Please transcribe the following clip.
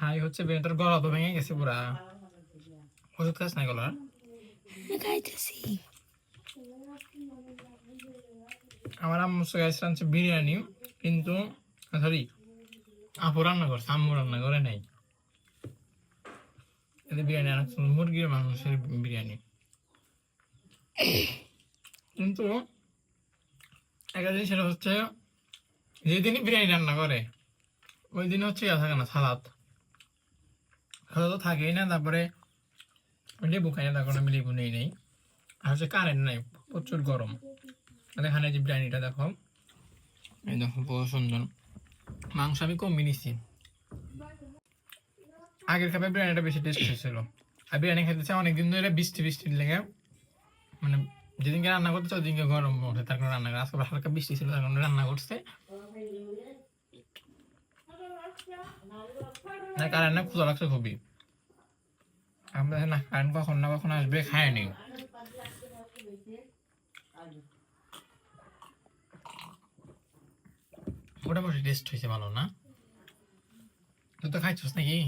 খাই হচ্ছে বিরিয়ানিটার গলা তো ভেঙে গেছে পুরা। ওষুধ খাস নাই গলার? খাইতেছি। আমার আম্মু গাইস রাঁধছে বিরিয়ানি, কিন্তু সরি আপু রান্না করছে, আম্মু রান্না করে নাই। এদের বিরিয়ানি আনছে মুরগির মাংসের বিরিয়ানি, কিন্তু একটা জিনিস সেটা হচ্ছে যেদিনই বিরিয়ানি রান্না করে ওই দিন হচ্ছে ইয়া থাকে না, সালাদ। সালাদ তো থাকেই না, তারপরে লেবু খাই না, তার কারণে আমি লেবু নেই। আর হচ্ছে কারেন্ট নাই, প্রচুর গরম। এখানে যে বিরিয়ানিটা দেখো, এই দেখো বহু সুন্দর। মাংস আমি কমিয়ে নিছি, আগের খাবার বিরিয়ানিটা বেশি টেস্ট হয়েছিল। আর বিরিয়ানি খেতেছে অনেকদিন ধরে বৃষ্টি বৃষ্টির লেগে, মানে যেদিনকে রান্না করতেছে ওদিনকে গরম ওঠে, তার কারণে রান্না করে। আজকে হালকা বৃষ্টি ছিল, তার কারণে রান্না করছে। কারেন্ট না, ক্ষুধা লাগছে খুবই। আমরা না কারেন্ট কখন না কখন আসবে খায়নি। মোটামুটি টেস্ট হয়েছে ভালো না? তুই তো খাইছিস নাকি?